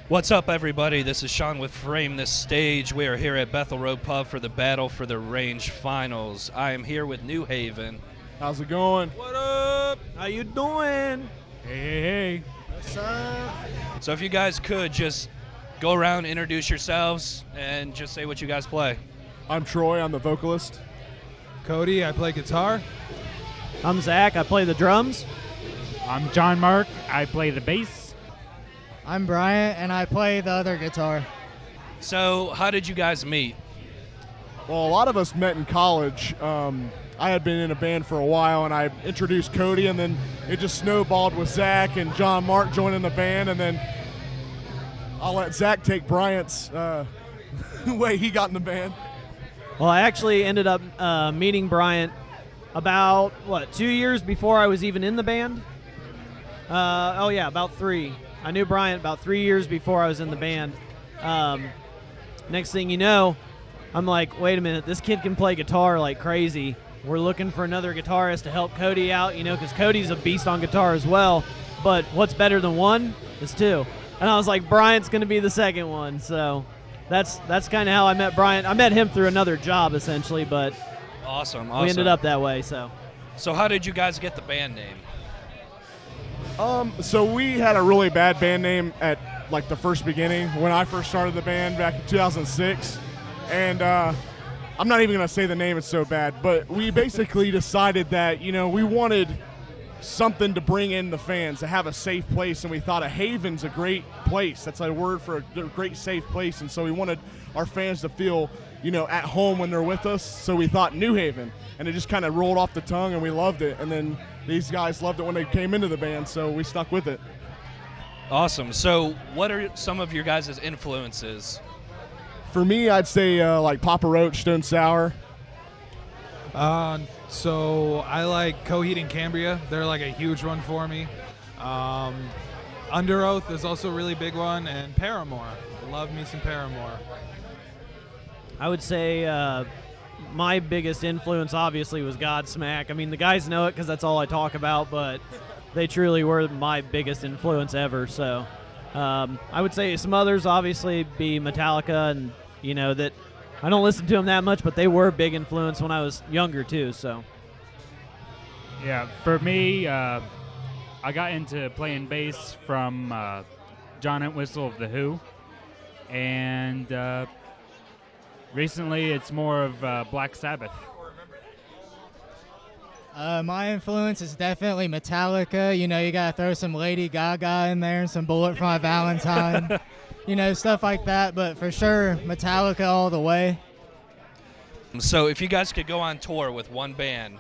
What's up, everybody? This is Sean with Frame This Stage. We are here at Bethel Road Pub for the Battle for the Range Finals. I am here with New Haven. How's it going? What up? How you doing? Hey. What's up? So if you guys could just go around, introduce yourselves, and just say what you guys play. I'm Troy. I'm the vocalist. Cody, I play guitar. I'm Zach. I play the drums. I'm John Mark. I play the bass. I'm Bryant, and I play the other guitar. So how did you guys meet? Well, a lot of us met in college. I had been in a band for a while, and I introduced Cody, and then it just snowballed with Zach and John Mark joining the band, and then I'll let Zach take Bryant's way he got in the band. Well, I actually ended up meeting Bryant about, 2 years before I was even in the band? About 3. I knew Bryant about 3 years before I was in the band. Next thing you know, I'm like, wait a minute, this kid can play guitar like crazy. We're looking for another guitarist to help Cody out, because Cody's a beast on guitar as well. But what's better than one is two. And I was like, Bryant's going to be the second one. So that's kind of how I met Bryant. I met him through another job, essentially, but Awesome. we ended up that way. So how did you guys get the band name? So we had a really bad band name at like the first beginning when I first started the band back in 2006, and I'm not even gonna say the name, it's so bad, but we basically decided that we wanted something to bring in the fans, to have a safe place, and we thought a haven's a great place. That's a word for a great safe place, and so we wanted our fans to feel at home when they're with us, so we thought New Haven, and it just kind of rolled off the tongue, and we loved it. And then these guys loved it when they came into the band, so we stuck with it. Awesome. So what are some of your guys' influences? For me, I'd say like Papa Roach, Stone Sour. So I like Coheed and Cambria. They're like a huge one for me. Under Oath is also a really big one, and Paramore. Love me some Paramore. I would say my biggest influence obviously was Godsmack. I mean, the guys know it because that's all I talk about, but they truly were my biggest influence ever. So I would say some others obviously be Metallica, and that I don't listen to them that much, but they were a big influence when I was younger too. So Yeah, for me, I got into playing bass from John Entwistle of The Who, and recently it's more of Black Sabbath. My influence is definitely Metallica. You gotta throw some Lady Gaga in there and some Bullet for My Valentine. Stuff like that. But for sure, Metallica all the way. So if you guys could go on tour with one band,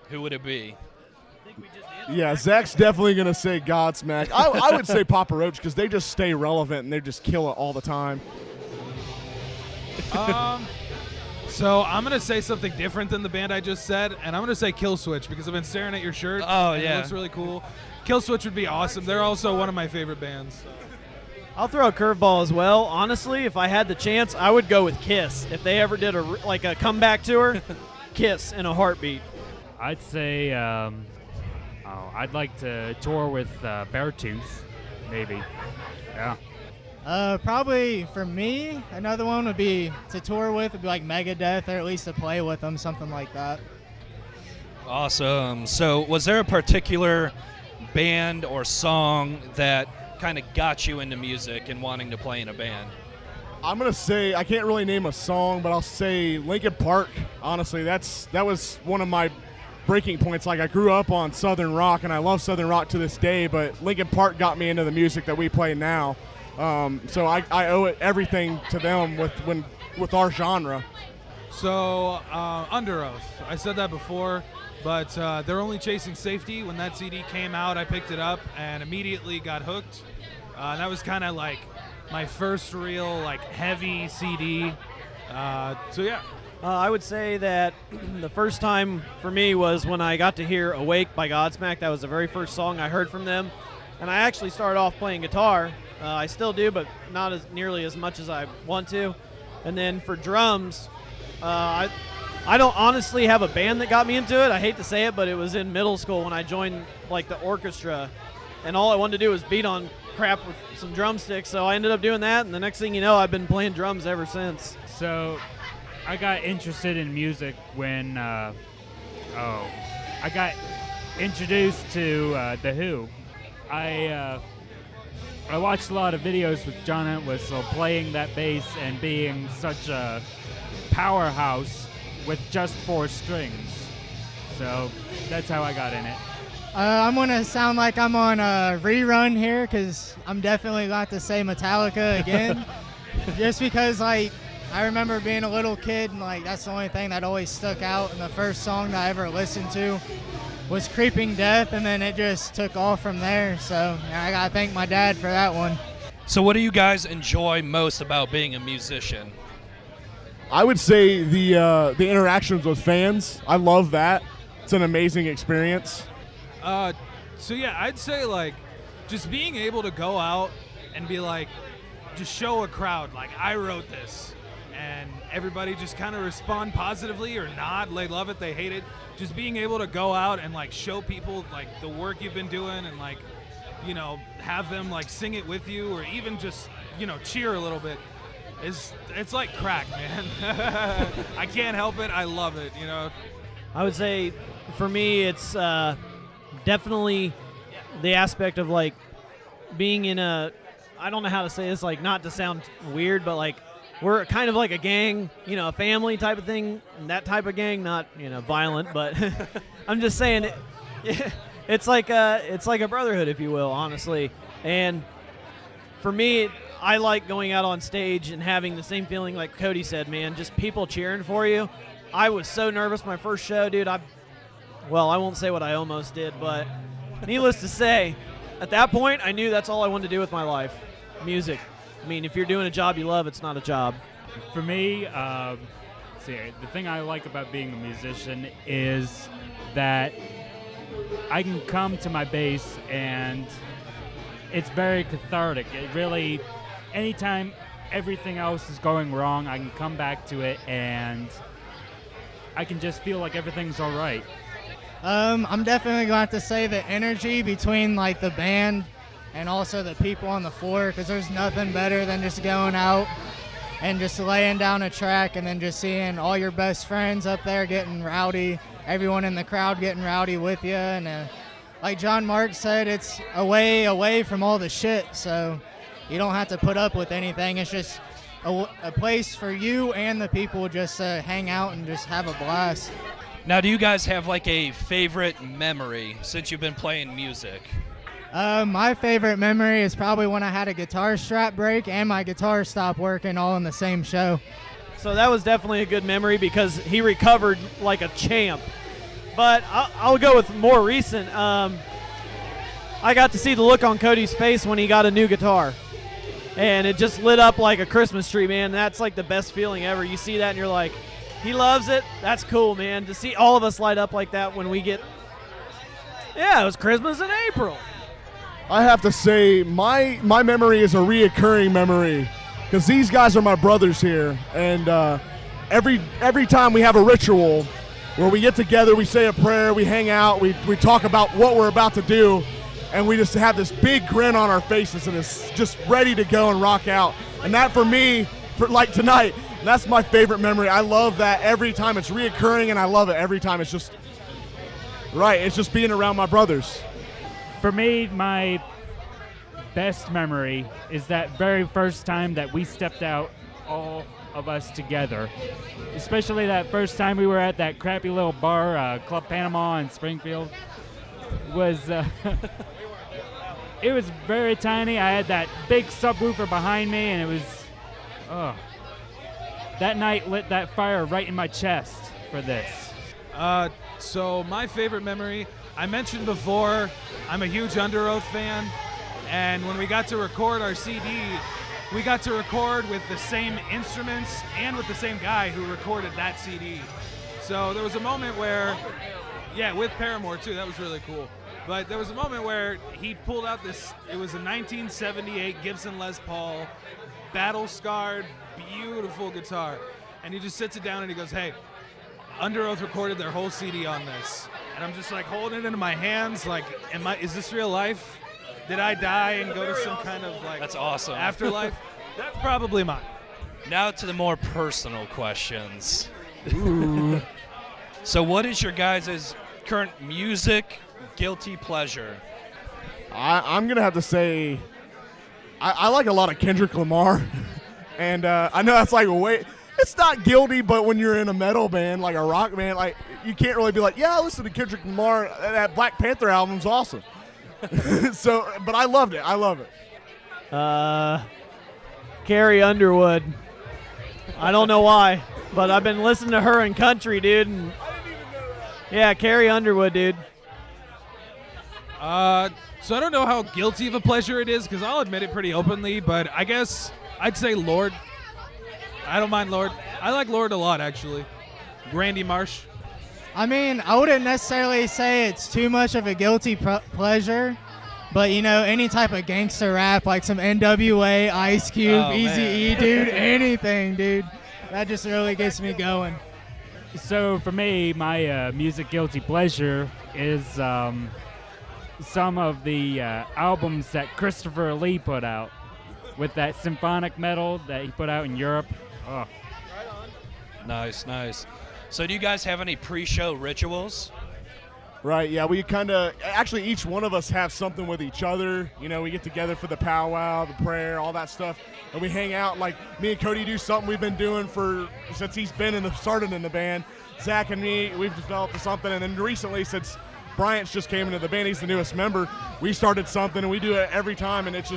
who would it be? Yeah, Zach's definitely going to say Godsmack. I would say Papa Roach because they just stay relevant and they just kill it all the time. So I'm going to say something different than the band I just said, and I'm going to say Killswitch because I've been staring at your shirt. Oh, and yeah. It looks really cool. Killswitch would be awesome. They're also one of my favorite bands. I'll throw a curveball as well. Honestly, if I had the chance, I would go with Kiss. If they ever did a comeback tour, Kiss in a heartbeat. I'd say I'd like to tour with Beartooth, maybe. Yeah. Probably for me, another one would be to tour with would be like Megadeth, or at least to play with them, something like that. Awesome. So was there a particular band or song that kind of got you into music and wanting to play in a band? I'm going to say, I can't really name a song, but I'll say Linkin Park. Honestly, that was one of my breaking points. Like, I grew up on Southern rock, and I love Southern rock to this day, but Linkin Park got me into the music that we play now. So I owe it everything to them with our genre. So Under Oath. I said that before, but they're only chasing safety. When that CD came out, I picked it up and immediately got hooked. That was kind of like my first real heavy CD. So yeah. I would say that the first time for me was when I got to hear Awake by Godsmack. That was the very first song I heard from them. And I actually started off playing guitar. I still do, but not as nearly as much as I want to. And then for drums, I don't honestly have a band that got me into it. I hate to say it, but it was in middle school when I joined the orchestra. And all I wanted to do was beat on crap with some drumsticks, so I ended up doing that, and the next thing you know, I've been playing drums ever since. So I got interested in music when I got introduced to The Who. I watched a lot of videos with John Entwistle playing that bass and being such a powerhouse with just 4 strings. So that's how I got in it. I'm going to sound like I'm on a rerun here because I'm definitely got to say Metallica again. Just because, like, I remember being a little kid and, like, that's the only thing that always stuck out. And the first song that I ever listened to was Creeping Death, and then it just took off from there. So I got to thank my dad for that one. So what do you guys enjoy most about being a musician? I would say the interactions with fans. I love that. It's an amazing experience. So yeah, I'd say like just being able to go out and be like, just show a crowd like I wrote this, and everybody just kind of respond positively or not. They love it, they hate it. Just being able to go out and like show people like the work you've been doing and like, you know, have them like sing it with you or even just, you know, cheer a little bit. It's like crack, man. I can't help it. I love it, you know. I would say for me, it's definitely the aspect of like being in a, I don't know how to say this, like not to sound weird, but like we're kind of like a gang, you know, a family type of thing, and that type of gang, not, you know, violent, but I'm just saying it's like a brotherhood, if you will, honestly. And for me, I like going out on stage and having the same feeling like Cody said, man, just people cheering for you. I was so nervous my first show, dude. I won't say what I almost did, but needless to say, at that point, I knew that's all I wanted to do with my life, music. I mean, if you're doing a job you love, it's not a job. For me, the thing I like about being a musician is that I can come to my bass and it's very cathartic. It really, anytime everything else is going wrong, I can come back to it and I can just feel like everything's all right. I'm definitely going to have to say the energy between like the band and also the people on the floor, because there's nothing better than just going out and just laying down a track and then just seeing all your best friends up there getting rowdy, everyone in the crowd getting rowdy with you. And like John Mark said, it's away from all the shit, so you don't have to put up with anything. It's just a place for you and the people just to hang out and just have a blast. Now, do you guys have like a favorite memory since you've been playing music? My favorite memory is probably when I had a guitar strap break and my guitar stopped working all in the same show. So that was definitely a good memory because he recovered like a champ. But I'll go with more recent. I got to see the look on Cody's face when he got a new guitar. And it just lit up like a Christmas tree, man. That's like the best feeling ever. You see that and you're like, he loves it. That's cool, man. To see all of us light up like that when we get, it was Christmas in April. I have to say my memory is a reoccurring memory because these guys are my brothers here, and every time we have a ritual where we get together, we say a prayer, we hang out, we talk about what we're about to do, and we just have this big grin on our faces and it's just ready to go and rock out. And that for me, for like tonight, that's my favorite memory. I love that every time. It's reoccurring and I love it every time. It's just right. It's just being around my brothers. For me, my best memory is that very first time that we stepped out, all of us together. Especially that first time we were at that crappy little bar, Club Panama in Springfield. It was very tiny. I had that big subwoofer behind me, and it was, that night lit that fire right in my chest for this. So my favorite memory, I mentioned before, I'm a huge Under Oath fan, and when we got to record our CD, we got to record with the same instruments and with the same guy who recorded that CD. So there was a moment where, with Paramore too, that was really cool. But there was a moment where he pulled out this, it was a 1978 Gibson Les Paul, battle-scarred, beautiful guitar. And he just sits it down and he goes, hey, Under Oath recorded their whole CD on this. And I'm just like holding it in my hands like, is this real life? Did I die and go to some kind of like That's awesome. afterlife? That's probably mine. Now to the more personal questions. So what is your guys' current music guilty pleasure? I'm gonna have to say, I like a lot of Kendrick Lamar, and I know that's like it's not guilty, but when you're in a metal band, like a rock band, like you can't really be like, yeah, I listen to Kendrick Lamar. That Black Panther album's awesome. So, but I loved it. I love it. Carrie Underwood. I don't know why, but I've been listening to her in country, dude. And yeah, Carrie Underwood, dude. So I don't know how guilty of a pleasure it is because I'll admit it pretty openly, but I guess I'd say Lord. I don't mind Lord. I like Lord a lot, actually. Randy Marsh. I mean, I wouldn't necessarily say it's too much of a guilty pleasure, but you know, any type of gangster rap, like some NWA, Ice Cube, Oh, Eazy-E, dude, anything, dude. That just really gets me going. So for me, my music guilty pleasure is some of the albums that Christopher Lee put out with that symphonic metal that he put out in Europe. Oh. Nice, nice. So do you guys have any pre-show rituals? Right, yeah, we kind of, actually each one of us have something with each other. You know, we get together for the powwow, the prayer, all that stuff, and we hang out. Like, me and Cody do something we've been doing since he's been started in the band. Zach and me, we've developed something, and then recently, since Bryant's just came into the band, he's the newest member, we started something, and we do it every time, and it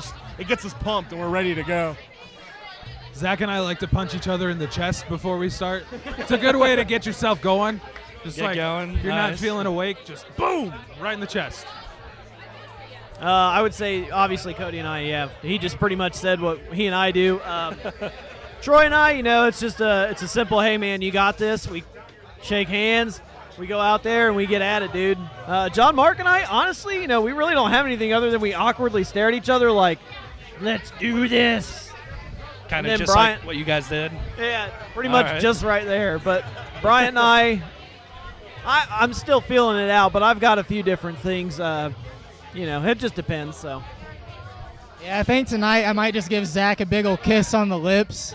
gets us pumped, and we're ready to go. Zach and I like to punch each other in the chest before we start. It's a good way to get yourself going. Just Get like going. if you're not Nice. feeling awake, just boom, right in the chest. I would say, obviously, Cody and I, yeah. He just pretty much said what he and I do. Troy and I, you know, it's a simple, hey, man, you got this. We shake hands. We go out there and we get at it, dude. John Mark and I, honestly, you know, we really don't have anything other than we awkwardly stare at each other like, let's do this. Kind And of then just Brian- like what you guys did? Yeah, pretty All much right. just right there. But Brian and I'm still feeling it out, but I've got a few different things. You know, it just depends. So Yeah, I think tonight I might just give Zach a big ol' kiss on the lips.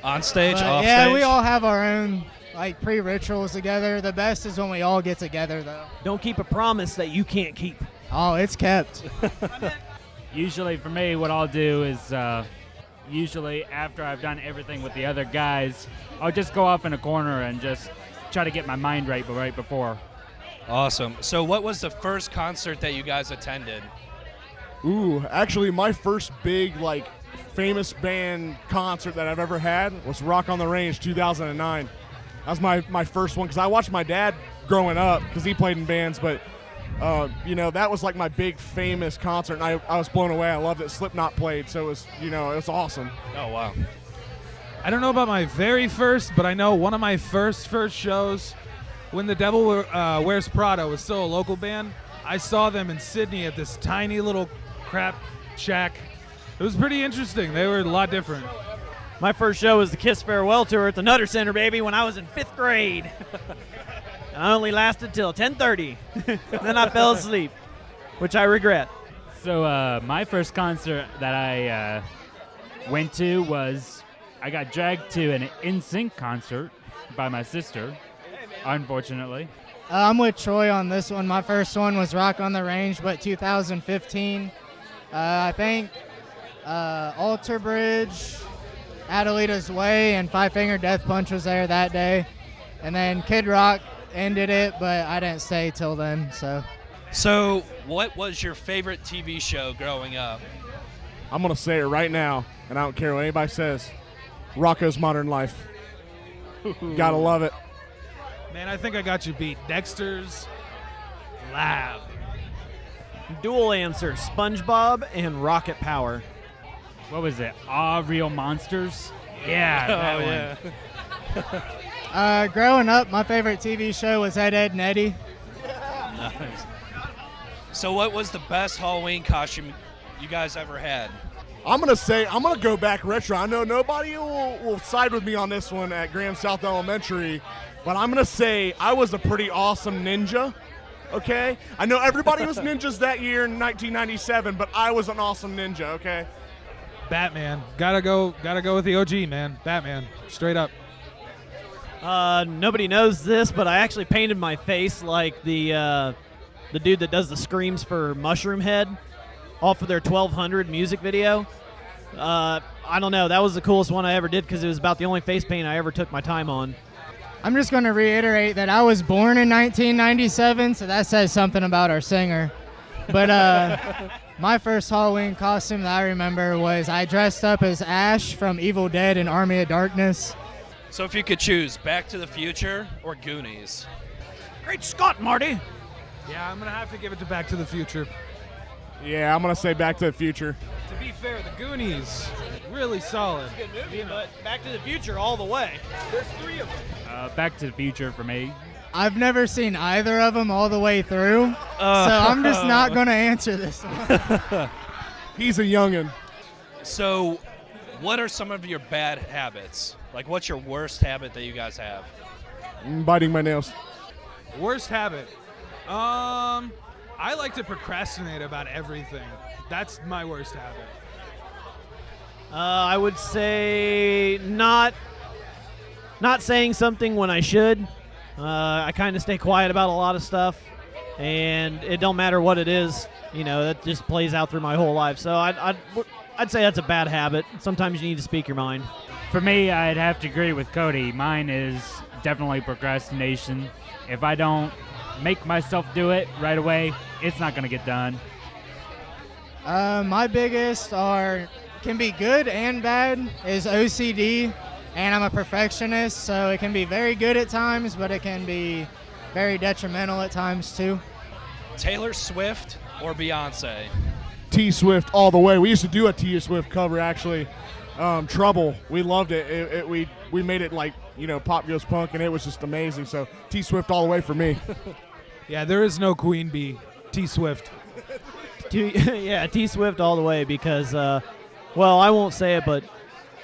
On stage, But off yeah, stage? we all have our own like pre-rituals together. The best is when we all get together, though. don't keep a promise that you can't keep. Oh, it's kept. Usually for me, what I'll do is usually after I've done everything with the other guys, I'll just go off in a corner and just try to get my mind right before. Awesome. So what was the first concert that you guys attended? Ooh, actually, my first big, like, famous band concert that I've ever had was Rock on the Range 2009. That was my first one because I watched my dad growing up because he played in bands, but, you know, that was like my big famous concert, and I was blown away. I loved it. Slipknot played, so it was, you know, it was awesome. Oh, wow. I don't know about my very first, but I know one of my first shows when The Devil Wears Prada was still a local band. I saw them in Sydney at this tiny little crap shack. It was pretty interesting. They were a lot different. My first show was the Kiss Farewell Tour at the Nutter Center, baby, when I was in 5th grade. I only lasted till 10:30. Then I fell asleep, which I regret. So my first concert that I went to was I got dragged to an NSYNC concert by my sister, unfortunately. I'm with Troy on this one. My first one was Rock on the Range, but 2015. I think Alter Bridge, Adelita's Way, and Five Finger Death Punch was there that day. And then Kid Rock ended it, but I didn't stay till then. So what was your favorite TV show growing up? I'm going to say it right now, and I don't care what anybody says. Rocco's Modern Life. Gotta love it. Man, I think I got you beat. Dexter's Lab. Dual answer, SpongeBob and Rocket Power. What was it? Ah, Real Monsters? Yeah, that one. Growing up, my favorite TV show was Ed, Edd n Eddy. Nice. So what was the best Halloween costume you guys ever had? I'm going to go back retro. I know nobody will side with me on this one at Graham South Elementary, but I'm going to say I was a pretty awesome ninja. Okay? I know everybody was ninjas that year in 1997, but I was an awesome ninja, okay? Batman. Gotta go with the OG, man. Batman. Straight up. Nobody knows this, but I actually painted my face like the dude that does the screams for Mushroom Head off of their 1200 music video. I don't know. That was the coolest one I ever did because it was about the only face paint I ever took my time on. I'm just going to reiterate that I was born in 1997, so that says something about our singer. But my first Halloween costume that I remember was I dressed up as Ash from Evil Dead and Army of Darkness. So if you could choose Back to the Future or Goonies? Great Scott, Marty! Yeah, I'm gonna have to give it to Back to the Future. Yeah, I'm going to say Back to the Future. To be fair, the Goonies, really solid. Good movie, but Back to the Future all the way. There's 3 of them. Back to the Future for me. I've never seen either of them all the way through, so I'm just not going to answer this one. He's a youngin'. So what are some of your bad habits? Like, what's your worst habit that you guys have? Biting my nails. Worst habit. I like to procrastinate about everything. That's my worst habit. I would say not saying something when I should. I kind of stay quiet about a lot of stuff, and it don't matter what it is. You know, that just plays out through my whole life. So I'd say that's a bad habit. Sometimes you need to speak your mind. For me, I'd have to agree with Cody. Mine is definitely procrastination. If I don't make myself do it right away, it's not going to get done. My biggest can be good and bad is OCD, and I'm a perfectionist, so it can be very good at times, but it can be very detrimental at times too. Taylor Swift or Beyonce? T Swift all the way. We used to do a T Swift cover actually. Trouble. We loved it. We made it like, you know, Pop Goes Punk, and it was just amazing. So T Swift all the way for me. Yeah, there is no Queen Bee. T Swift. Yeah, T Swift all the way because, well, I won't say it, but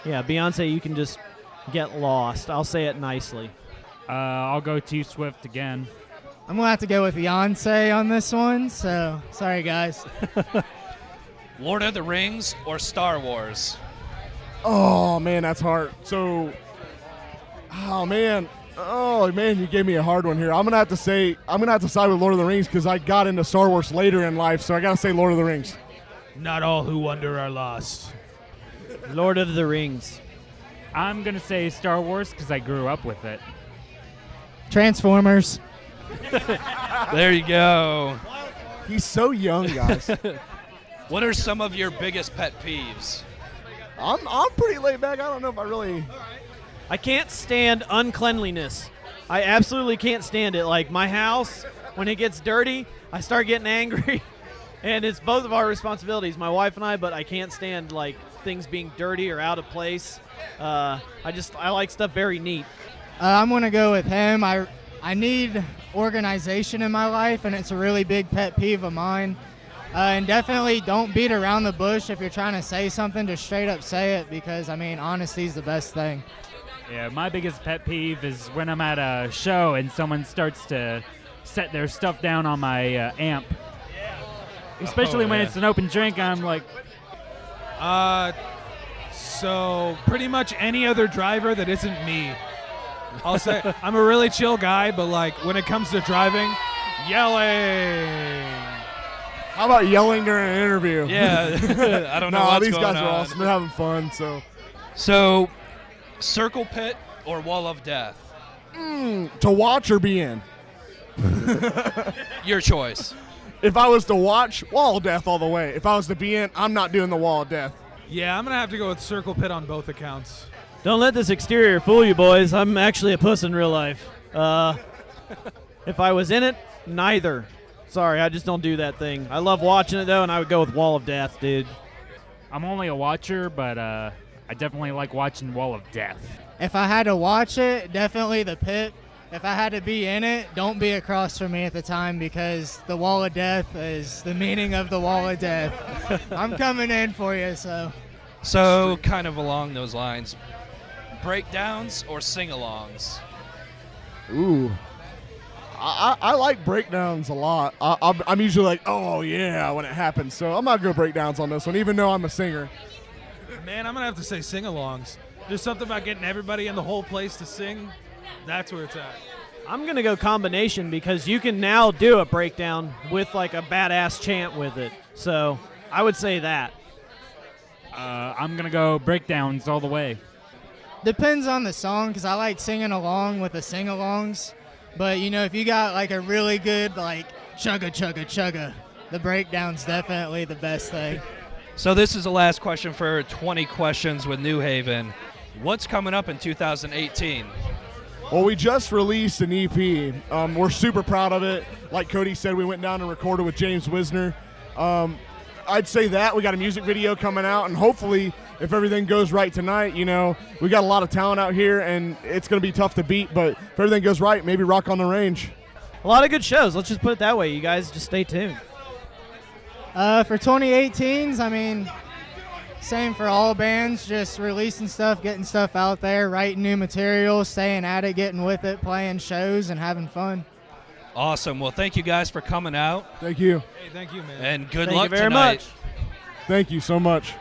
yeah, Beyonce, you can just get lost. I'll say it nicely. I'll go T Swift again. I'm going to have to go with Beyonce on this one, so sorry guys. Lord of the Rings or Star Wars? Oh man, that's hard. So, oh man, you gave me a hard one here. I'm gonna have to side with Lord of the Rings because I got into Star Wars later in life, so I gotta say Lord of the Rings. Not all who wander are lost. Lord of the Rings. I'm going to say Star Wars because I grew up with it. Transformers. There you go. He's so young, guys. What are some of your biggest pet peeves? I'm pretty laid back. I don't know if I really. I can't stand uncleanliness. I absolutely can't stand it. Like my house, when it gets dirty, I start getting angry. And it's both of our responsibilities, my wife and I, but I can't stand like things being dirty or out of place. I like stuff very neat. I'm going to go with him. I need organization in my life, and it's a really big pet peeve of mine. And definitely don't beat around the bush if you're trying to say something, just straight up say it because, I mean, honesty is the best thing. Yeah, my biggest pet peeve is when I'm at a show and someone starts to set their stuff down on my amp. Especially when it's an open drink, I'm like... So pretty much any other driver that isn't me. I'll say I'm a really chill guy, but like when it comes to driving, yelling. How about yelling during an interview? Yeah, I don't know No, what's these going guys on. are awesome. They're having fun. So, Circle Pit or Wall of Death? To watch or be in? Your choice. If I was to watch, Wall of Death all the way. If I was to be in, I'm not doing the Wall of Death. Yeah, I'm gonna have to go with Circle Pit on both accounts. Don't let this exterior fool you, boys. I'm actually a puss in real life. If I was in it, neither. Sorry, I just don't do that thing. I love watching it, though, and I would go with Wall of Death, dude. I'm only a watcher, but I definitely like watching Wall of Death. If I had to watch it, definitely the pit. If I had to be in it, don't be across from me at the time because the Wall of Death is the meaning of the Wall of Death. I'm coming in for you, so. So, kind of along those lines, breakdowns or sing-alongs? Ooh. I like breakdowns a lot. I'm usually like, oh yeah, when it happens. So I'm not gonna breakdowns on this one, even though I'm a singer. Man, I'm gonna have to say sing-alongs. There's something about getting everybody in the whole place to sing. That's where it's at. I'm going to go combination because you can now do a breakdown with like a badass chant with it. So I would say that. I'm going to go breakdowns all the way. Depends on the song, because I like singing along with the sing-alongs. But, you know, if you got like a really good, like, chugga, chugga, chugga, the breakdown's definitely the best thing. So this is the last question for 20 questions with New Haven. What's coming up in 2018? Well, we just released an EP. We're super proud of it. Like Cody said, we went down and recorded with James Wisner. I'd say that we got a music video coming out, and hopefully, if everything goes right tonight, you know, we got a lot of talent out here, and it's going to be tough to beat. But if everything goes right, maybe Rock on the Range. A lot of good shows. Let's just put it that way. You guys just stay tuned. For 2018s, I mean, same for all bands, just releasing stuff, getting stuff out there, writing new material, staying at it, getting with it, playing shows, and having fun. Awesome. Well, thank you guys for coming out, Thank you. Hey, thank you, man. and good Thank luck you very tonight. much. Thank you so much.